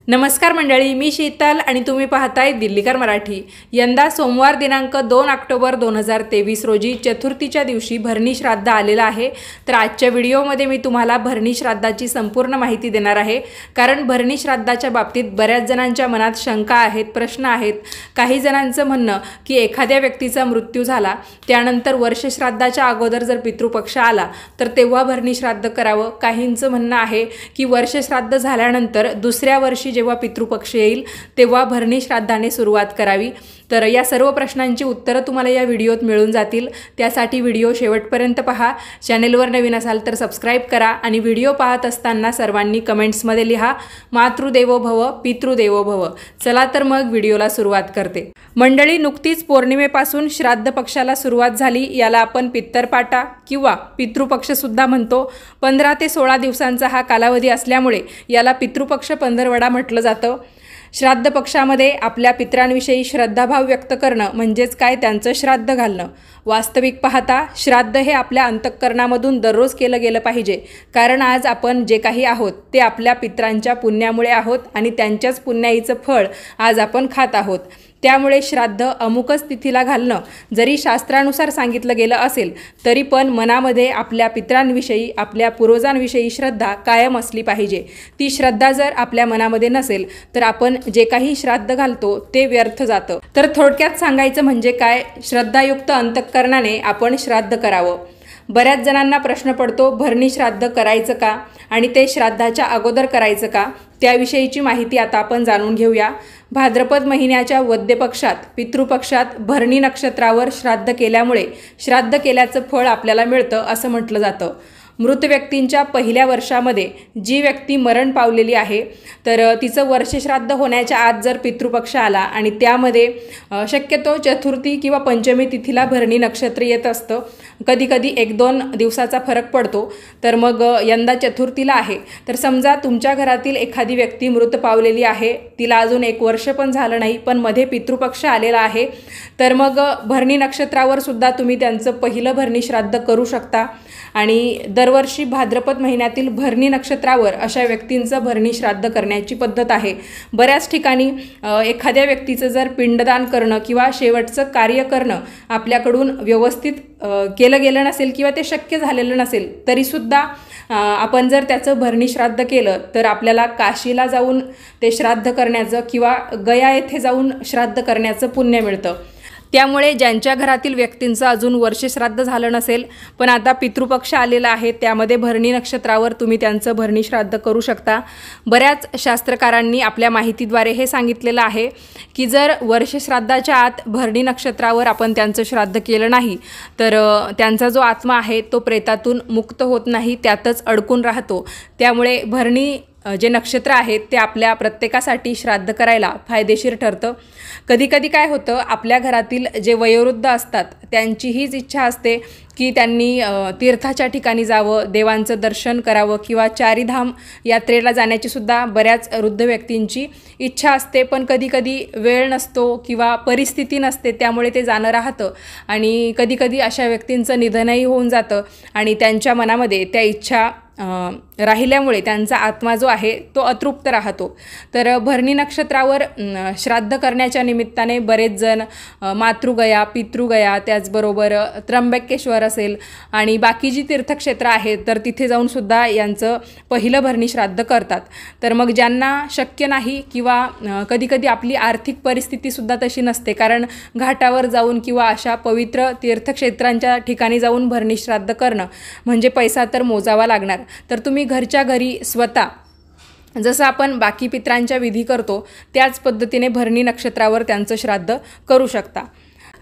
नमस्कार मंडळी, मी शीतल आणि तुम्ही पाहताय दिल्लीकर मराठी। यंदा सोमवार दिनांक 2 ऑक्टोबर 2023 रोजी चतुर्थीच्या दिवशी भरणी श्राद्ध आलेला आहे। तर आजच्या व्हिडिओमध्ये मी तुम्हाला भरणी श्राद्धाची संपूर्ण माहिती देणार आहे, कारण भरणी श्राद्धाच्या बाबतीत बऱ्याच जणांच्या मनात शंका आहेत, प्रश्न आहेत। काही जणांचं म्हणणं की एखाद्या व्यक्तीचा मृत्यू झाला त्यानंतर वर्ष श्राद्धाच्या अगोदर जर पितृपक्ष आला तर तेव्हा भरणी श्राद्ध करावं। काहींचं म्हणणं आहे की वर्ष श्राद्ध झाल्यानंतर दुसऱ्या वर्षी जेव्हा पितृपक्ष येईल तेव्हा भरणी श्राद्धाने सुरुवात करावी। तर या सर्व प्रश्नांची उत्तरं तुम्हाला या व्हिडिओत मिळून जातील, त्यासाठी व्हिडिओ शेवटपर्यंत पहा। चॅनलवर नवीन असाल तर सबस्क्राइब करा आणि व्हिडिओ पाहत असताना सर्वांनी कमेंट्समध्ये लिहा मातृदेवो भव पितृदेवो भव। चला तर मग व्हिडिओला सुरुवात करते। मंडळी, नुकतीच पौर्णिमेपासून श्राद्ध पक्षाला सुरुवात झाली। याला आपण पित्तरपाटा किंवा पितृपक्ष सुद्धा म्हणतो। 15 ते 16 दिवसांचा हा कालावधी असल्यामुळे याला पितृपक्ष पंधरवडा म्हटलं जातं। श्राद्ध पक्षामध्ये आपल्या पितरांविषयी श्रद्धाभाव व्यक्त करणं म्हणजेच काय, त्यांचं श्राद्ध घालणं। वास्तविक पाहता श्राद्ध हे आपल्या अंतःकरणामधून दररोज केलं गेलं पाहिजे, कारण आज आपण जे काही आहोत ते आपल्या पितरांच्या पुण्यामुळे आहोत आणि त्यांच्याच पुण्याईचं फळ आज आपण खात आहोत। त्यामुळे श्राद्ध अमुकच तिथीला घालणं जरी शास्त्रानुसार सांगितलं गेलं असेल तरी पण मनामध्ये आपल्या पितरांविषयी, आपल्या पूर्वजांविषयी श्रद्धा कायम असली पाहिजे। ती श्रद्धा जर आपल्या मनामध्ये नसेल तर आपण जे काही श्राद्ध घालतो ते व्यर्थ जातं। तर थोडक्यात सांगायचं म्हणजे काय, श्रद्धायुक्त अंतःकरणाने आपण श्राद्ध करावं। बऱ्याच जणांना प्रश्न पडतो, भरणी श्राद्ध करायचं का आणि ते श्राद्धाच्या अगोदर करायचं का, त्याविषयीची माहिती आता आपण जाणून घेऊया। भाद्रपद महिन्याच्या वद्य पक्षात पितृपक्षात भरणी नक्षत्रावर श्राद्ध केल्यामुळे श्राद्ध केल्याचं फळ आपल्याला मिळतं असं म्हटलं जातं। मृत व्यक्तींच्या पहिल्या वर्षामध्ये जी व्यक्ती मरण पावलेली आहे तर तिचं वर्षश्राद्ध होण्याच्या आत जर पितृपक्ष आला आणि त्यामध्ये शक्यतो चतुर्थी किंवा पंचमी तिथीला भरणी नक्षत्र येत असतं, कधीकधी 1-2 दिवसाचा फरक पडतो। तर मग यंदा चतुर्थीला आहे, तर समजा तुमच्या घरातील एखादी व्यक्ती मृत पावलेली आहे, तिला अजून 1 वर्ष पण झालं नाही पण मध्ये पितृपक्ष आलेला आहे, तर मग भरणी नक्षत्रावर सुद्धा तुम्ही त्यांचं पहिलं भरणी श्राद्ध करू शकता। आणि दरवर्षी भाद्रपद महिन्यातील भरणी नक्षत्रावर अशा व्यक्तींचं भरणी श्राद्ध करण्याची पद्धत आहे। बऱ्याच ठिकाणी एखाद्या व्यक्तीचं जर पिंडदान करणं किंवा शेवटचं कार्य करणं आपल्याकडून व्यवस्थित केलं गेलं नसेल किंवा ते शक्य झालेलं नसेल तरीसुद्धा आपण जर त्याचं भरणी श्राद्ध केलं तर आपल्याला काशीला जाऊन ते श्राद्ध करण्याचं किंवा गया येथे जाऊन श्राद्ध करण्याचं पुण्य मिळतं। त्यामुळे ज्यांच्या घरातील व्यक्तींचं अजून वर्षश्राद्ध झालं नसेल पण आता पितृपक्ष आलेला आहे, त्यामध्ये भरणी नक्षत्रावर तुम्ही त्यांचं भरणी श्राद्ध करू शकता। बऱ्याच शास्त्रकारांनी आपल्या माहितीद्वारे हे सांगितलेलं आहे की जर वर्षश्राद्धाच्या आत भरणी नक्षत्रावर आपण त्यांचं श्राद्ध केलं नाही तर त्यांचा जो आत्मा आहे तो प्रेतातून मुक्त होत नाही, त्यातच अडकून राहतो। त्यामुळे भरणी जे नक्षत्र आहेत ते आपल्या प्रत्येकासाठी श्राद्ध करायला फायदेशीर ठरतं। कधीकधी काय होतं, आपल्या घरातील जे वयोवृद्ध असतात त्यांची हीच इच्छा असते की त्यांनी तीर्थाच्या ठिकाणी जावं, देवांचं दर्शन करावं किंवा चारीधाम यात्रेला जाण्याची सुद्धा बऱ्याच वृद्ध व्यक्तींची इच्छा असते, पण कधीकधी वेळ नसतो किंवा परिस्थिती नसते, त्यामुळे ते जाणं राहतं आणि कधीकधी अशा व्यक्तींचं निधनही होऊन जातं आणि त्यांच्या मनामध्ये त्या इच्छा राहिल्यामुळे त्यांचा आत्मा जो आहे तो अतृप्त राहतो। तर भरणी नक्षत्रावर श्राद्ध करण्याच्या निमित्ताने बरेच जण मातृगया, पितृगया, त्याचबरोबर त्र्यंबकेश्वर असेल आणि बाकी जी तीर्थक्षेत्र आहेत तर तिथे जाऊन सुद्धा यांचं पहिलं भरणी श्राद्ध करतात। तर मग ज्यांना शक्य नाही किंवा कधीकधी आपली आर्थिक परिस्थितीसुद्धा तशी नसते, कारण घाटावर जाऊन किंवा अशा पवित्र तीर्थक्षेत्रांच्या ठिकाणी जाऊन भरणी श्राद्ध करणं म्हणजे पैसा तर मोजावा लागणार, तर तुम्ही घरच्या घरी स्वतः जसं आपण बाकी पितरांच्या विधी करतो त्याच पद्धतीने भरणी नक्षत्रावर त्यांचं श्राद्ध करू शकता।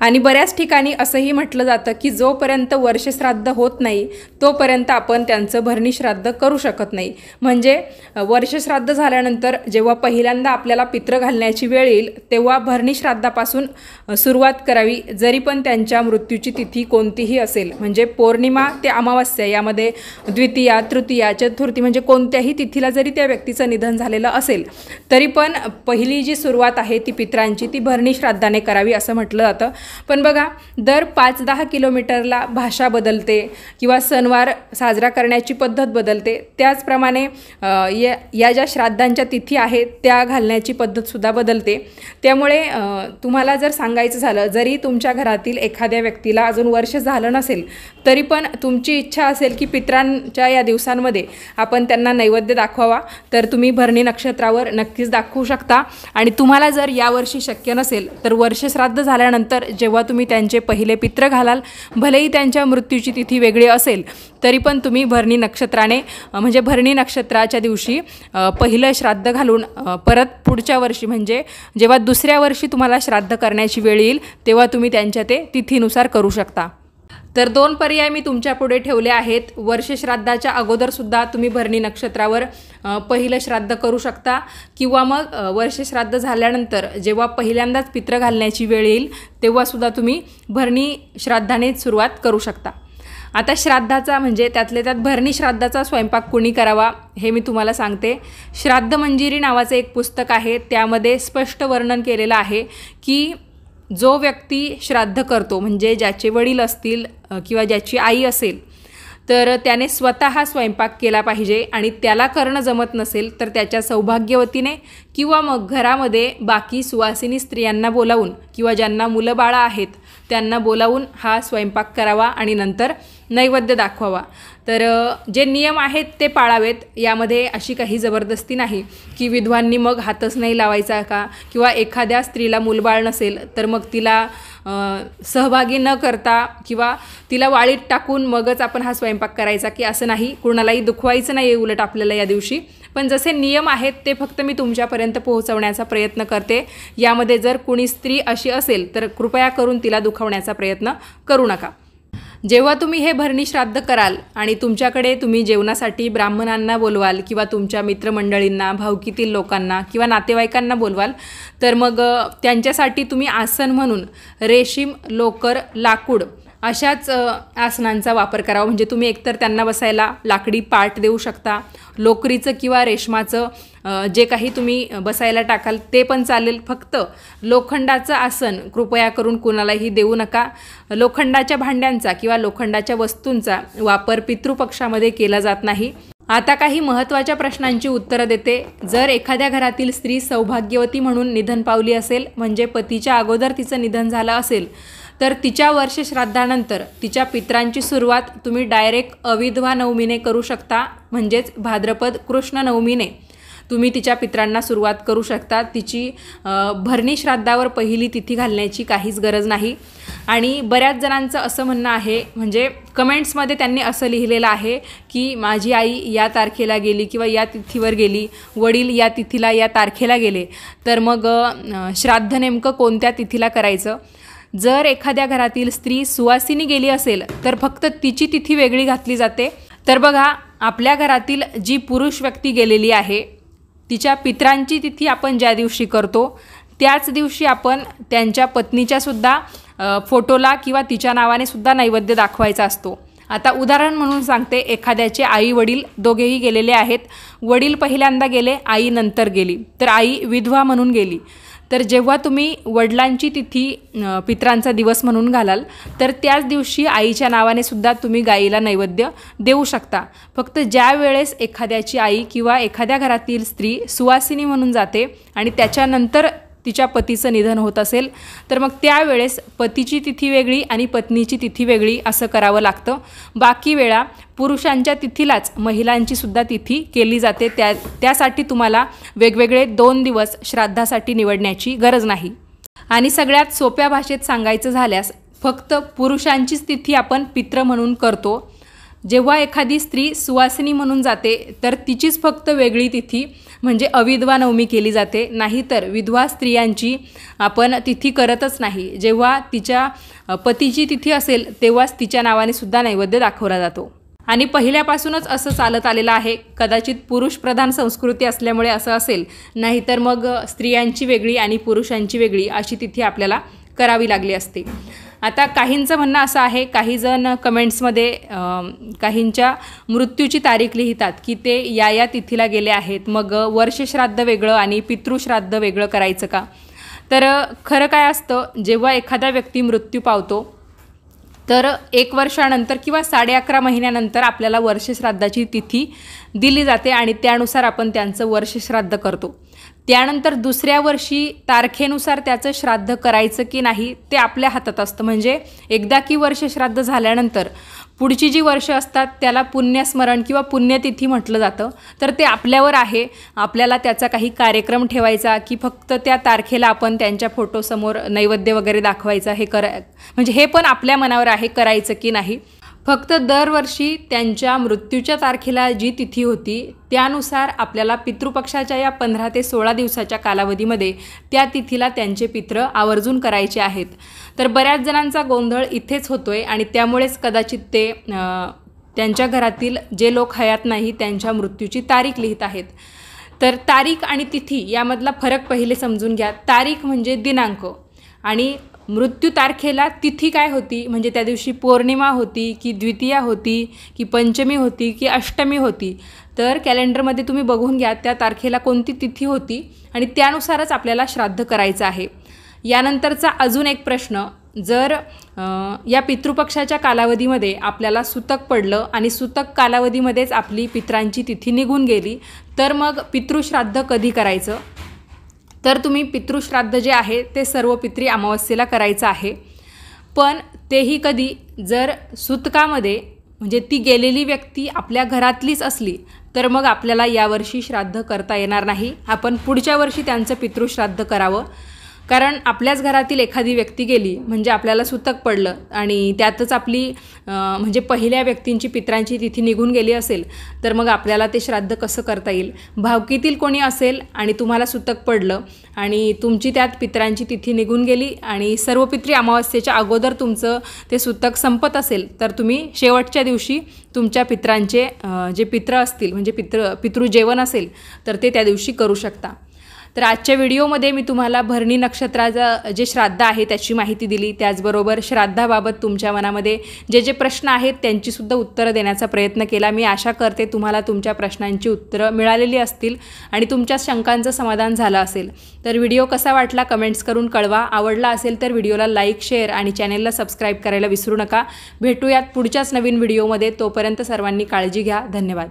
आणि बऱ्याच ठिकाणी असंही म्हटलं जातं की जोपर्यंत वर्षश्राद्ध होत नाही तोपर्यंत आपण त्यांचं भरणी श्राद्ध करू शकत नाही। म्हणजे वर्षश्राद्ध झाल्यानंतर जेव्हा पहिल्यांदा आपल्याला पित्र घालण्याची वेळ येईल तेव्हा भरणी श्राद्धापासून सुरुवात करावी, जरी पण त्यांच्या मृत्यूची तिथी कोणतीही असेल। म्हणजे पौर्णिमा ते अमावस्या यामध्ये द्वितीया, तृतीया, चतुर्थी म्हणजे कोणत्याही तिथीला जरी त्या व्यक्तीचं निधन झालेलं असेल तरी पण पहिली जी सुरुवात आहे ती पित्रांची ती भरणी श्राद्धाने करावी असं म्हटलं जातं। पण बघा, दर 5-10 किलोमीटरला भाषा बदलते किंवा सणवार साजरा करण्याची पद्धत बदलते। त्याचप्रमाणे या ज्या श्राद्धांच्या तिथी आहेत त्या घालण्याची पद्धतसुद्धा बदलते। त्यामुळे तुम्हाला जर सांगायचं झालं, जरी तुमच्या घरातील एखाद्या व्यक्तीला अजून वर्ष झालं नसेल तरी पण तुमची इच्छा असेल की पितरांच्या या दिवसांमध्ये आपण त्यांना नैवेद्य दाखवावा, तर तुम्ही भरणी नक्षत्रावर नक्कीच दाखवू शकता। आणि तुम्हाला जर यावर्षी शक्य नसेल तर वर्ष श्राद्ध झाल्यानंतर जेव्हा तुम्ही त्यांचे पहिले पित्र घालाल, भलेही त्यांच्या मृत्यूची तिथी वेगळी असेल तरी पण तुम्ही भरणी नक्षत्राने म्हणजे भरणी नक्षत्राच्या दिवशी पहिलं श्राद्ध घालून परत पुढच्या वर्षी म्हणजे जेव्हा दुसऱ्या वर्षी तुम्हाला श्राद्ध करण्याची वेळ येईल तेव्हा तुम्ही त्यांच्या ते तिथीनुसार करू शकता। तर 2 पर्याय मी तुमच्यापुढे ठेवले आहेत। वर्ष श्राद्धाच्या अगोदरसुद्धा तुम्ही भरणी नक्षत्रावर पहिलं श्राद्ध करू शकता किंवा मग वर्ष श्राद्ध झाल्यानंतर जेव्हा पहिल्यांदाच पित्र घालण्याची वेळ येईल तेव्हासुद्धा तुम्ही भरणी श्राद्धाने सुरुवात करू शकता। आता श्राद्धाचा म्हणजे त्यातल्या त्यात भरणी श्राद्धाचा स्वयंपाक कोणी करावा हे मी तुम्हाला सांगते। श्राद्ध मंजिरी नावाचं एक पुस्तक आहे, त्यामध्ये स्पष्ट वर्णन केलेलं आहे की जो व्यक्ती श्राद्ध करतो म्हणजे ज्याचे वडील असतील किंवा ज्याची आई असेल तर त्याने स्वतः स्वयंपाक केला पाहिजे आणि त्याला करणं जमत नसेल तर त्याच्या सौभाग्यवतीने किंवा मग घरामध्ये बाकी सुवासिनी स्त्रियांना बोलावून किंवा ज्यांना मुलं बाळं आहेत त्यांना बोलावून हा स्वयंपाक करावा आणि नंतर नैवेद्य दाखवावा। तर जे नियम आहेत ते पाळावेत, यामध्ये अशी काही जबरदस्ती नाही की विधवांनी मग हातच नाही लावायचा का किंवा एखाद्या स्त्रीला मूलबाळ नसेल तर मग तिला सहभागी न करता किंवा तिला वाळीत टाकून मगच आपण हा स्वयंपाक करायचा की असं नाही, कुणालाही दुखवायचं नाही उलट आपल्याला या दिवशी। पण जसे नियम आहेत ते फक्त मी तुमच्यापर्यंत पोहोचवण्याचा प्रयत्न करते। यामध्ये जर कुणी स्त्री अशी असेल तर कृपया करून तिला दुखवण्याचा प्रयत्न करू नका। जेव्हा तुम्ही हे भरणी श्राद्ध कराल आणि तुमच्याकडे तुम्ही जेवणासाठी ब्राह्मणांना बोलवाल किंवा तुमच्या मित्रमंडळींना, भावकीतील लोकांना किंवा नातेवाईकांना बोलवाल तर मग त्यांच्यासाठी तुम्ही आसन म्हणून रेशीम, लोकर, लाकूड अशाच आसनांचा वापर करावा। म्हणजे तुम्ही एकतर त्यांना बसायला लाकडी पाट देऊ शकता, लोकरीचं किंवा रेशमाचं जे काही तुम्ही बसायला टाकाल ते पण चालेल, फक्त लोखंडाचं आसन कृपया करून कुणालाही देऊ नका। लोखंडाच्या भांड्यांचा किंवा लोखंडाच्या वस्तूंचा वापर पितृपक्षामध्ये केला जात नाही। आता काही महत्त्वाच्या प्रश्नांची उत्तरं देते। जर एखाद्या घरातील स्त्री सौभाग्यवती म्हणून निधन पावली असेल म्हणजे पतीच्या अगोदर तिचं निधन झालं असेल तर तिच्या वर्ष श्राद्धानंतर तिच्या पित्रांची सुरुवात तुम्ही डायरेक्ट अविधवा नवमीने करू शकता, म्हणजेच भाद्रपद कृष्ण नवमीने तुम्ही तिच्या पित्रांना सुरुवात करू शकता। तिची भरणी श्राद्धावर पहिली तिथी घालण्याची काहीच गरज नाही। आणि बऱ्याच जणांचं असं म्हणणं आहे, म्हणजे कमेंट्समध्ये त्यांनी असं लिहिलेलं आहे की माझी आई या तारखेला गेली किंवा या तिथीवर गेली, वडील या तिथीला या तारखेला गेले, तर मग श्राद्ध नेमकं कोणत्या तिथीला करायचं। जर एखाद्या घरातील स्त्री सुवासिनी गेली असेल तर फक्त तिची तिथी वेगळी घातली जाते। तर बघा, आपल्या घरातील जी पुरुष व्यक्ती गेलेली आहे तिच्या पित्रांची तिथी आपण ज्या दिवशी करतो त्याच दिवशी आपण त्यांच्या पत्नीच्यासुद्धा फोटोला किंवा तिच्या नावाने सुद्धा नैवेद्य दाखवायचा असतो। आता उदाहरण म्हणून सांगते, एखाद्याचे आई वडील दोघेही गेलेले आहेत, वडील पहिल्यांदा गेले, आई नंतर गेली, तर आई विधवा म्हणून गेली। तर जेव्हा तुम्ही वडिलांची तिथी पित्रांचा दिवस म्हणून घालाल तर त्याच दिवशी आईच्या नावाने सुद्धा तुम्ही गाईला नैवेद्य देऊ शकता। फक्त ज्या वेळेस एखाद्याची आई किंवा एखाद्या घरातील स्त्री सुवासिनी म्हणून जाते आणि त्याच्यानंतर तिच्या पतीचं निधन होत असेल तर मग त्यावेळेस पतीची तिथी वेगळी आणि पत्नीची तिथी वेगळी असं करावं लागतं। बाकी वेळा पुरुषांच्या तिथीलाच महिलांची सुद्धा तिथी केली जाते, त्यासाठी तुम्हाला वेगवेगळे 2 दिवस श्राद्धासाठी निवडण्याची गरज नाही। आणि सगळ्यात सोप्या भाषेत सांगायचं झाल्यास फक्त पुरुषांचीच तिथी आपण पित्र म्हणून करतो। जेव्हा एखादी स्त्री सुवासिनी म्हणून जाते तर तिचीच फक्त वेगळी तिथी म्हणजे अविधवा नवमी केली जाते, नाहीतर विधवा स्त्रियांची आपण तिथी करतच नाही। जेव्हा तिच्या पतीची तिथी असेल तेव्हाच तिच्या नावाने सुद्धा नैवेद्य दाखवला जातो। आणि पहिल्यापासूनच असं चालत आलेलं आहे, कदाचित पुरुषप्रधान संस्कृती असल्यामुळे असं असेल, नाहीतर मग स्त्रियांची वेगळी आणि पुरुषांची वेगळी अशी तिथी आपल्याला करावी लागली असते। आता काहींचं म्हणणं असं आहे, काही जण कमेंट्समध्ये काहींच्या मृत्यूची तारीख लिहितात की ते या तिथीला गेले आहेत, मग वर्षश्राद्ध वेगळं आणि पितृश्राद्ध वेगळं करायचं का। तर खरं काय असतं, जेव्हा एखादा व्यक्ती मृत्यू पावतो तर 1 वर्षानंतर किंवा 11.5 महिन्यानंतर आपल्याला वर्षश्राद्धाची तिथी दिली जाते आणि त्यानुसार आपण त्यांचं वर्षश्राद्ध करतो। त्यानंतर दुसऱ्या वर्षी तारखेनुसार त्याचं श्राद्ध करायचं की नाही ते आपल्या हातात असतं। म्हणजे एकदा की वर्षश्राद्ध झाल्यानंतर पुढची जी वर्ष असतात त्याला पुण्यस्मरण किंवा पुण्यतिथी म्हटलं जातं। तर ते आपल्यावर आहे, आपल्याला त्याचा काही कार्यक्रम ठेवायचा की फक्त त्या तारखेला आपण त्यांच्या फोटोसमोर नैवेद्य वगैरे दाखवायचा, म्हणजे हे पण आपल्या मनावर आहे करायचं की नाही। फक्त दरवर्षी त्यांच्या मृत्यूच्या तारखेला जी तिथी होती त्यानुसार आपल्याला पितृपक्षाच्या या 15 ते 16 दिवसाच्या कालावधीमध्ये त्या तिथीला त्यांचे पित्र आवर्जून करायचे आहेत। तर बऱ्याच जणांचा गोंधळ इथेच होतोय आणि त्यामुळेच कदाचित ते त्यांच्या घरातील जे लोक हयात नाही त्यांच्या मृत्यूची तारीख लिहित आहेत। तर तारीख आणि तिथी यामधला फरक पहिले समजून घ्या। तारीख म्हणजे दिनांक आणि मृत्यू तारखेला तिथी काय होती, म्हणजे त्या दिवशी पौर्णिमा होती की द्वितीया होती की पंचमी होती की अष्टमी होती। तर कॅलेंडरमध्ये तुम्ही बघून घ्या त्या तारखेला कोणती तिथी होती आणि त्यानुसारच आपल्याला श्राद्ध करायचं आहे। यानंतरचा अजून एक प्रश्न, जर या पितृपक्षाच्या कालावधीमध्ये आपल्याला सुतक पडलं आणि सुतक कालावधीमध्येच आपली पित्रांची तिथी निघून गेली तर मग पितृश्राद्ध कधी करायचं? तर तुम्ही पितृश्राद्ध जे आहे ते सर्व पितरी अमावस्येला करायचं आहे, पण तेही कधी जर सुतकामध्ये म्हणजे ती गेलेली व्यक्ती आपल्या घरातलीच असली तर मग आपल्याला यावर्षी श्राद्ध करता येणार नाही। आपण पुढच्या वर्षी त्यांचं पितृश्राद्ध करावं, कारण आपल्याच घरातील एखादी व्यक्ती गेली म्हणजे आपल्याला सुतक पडलं आणि त्यातच आपली म्हणजे पहिल्या व्यक्तींची पित्रांची तिथी निघून गेली असेल तर मग आपल्याला ते श्राद्ध कसं करता येईल? भावकीतील कोणी असेल आणि तुम्हाला सुतक पडलं आणि तुमची त्यात पित्रांची तिथी निघून गेली आणि सर्व पितरी अमावस्येच्या अगोदर तुमचं ते सुतक संपत असेल तर तुम्ही शेवटच्या दिवशी तुमच्या पित्रांचे जे पित्र असतील म्हणजे पितृजेवण असेल तर ते त्या दिवशी करू शकता। तर आजच्या व्हिडिओमध्ये मी तुम्हाला भरणी नक्षत्राचं जे श्राद्ध आहे त्याची माहिती दिली, त्याचबरोबर श्राद्धाबाबत तुमच्या मनामध्ये जे जे प्रश्न आहेत त्यांचीसुद्धा उत्तरं देण्याचा प्रयत्न केला। मी आशा करते तुम्हाला तुमच्या प्रश्नांची उत्तरं मिळालेली असतील आणि तुमच्या शंकांचं समाधान झालं असेल। तर व्हिडिओ कसा वाटला कमेंट्स करून कळवा। आवडला असेल तर व्हिडिओला लाईक, शेअर आणि चॅनेलला सबस्क्राईब करायला विसरू नका। भेटूयात पुढच्याच नवीन व्हिडिओमध्ये, तोपर्यंत सर्वांनी काळजी घ्या। धन्यवाद।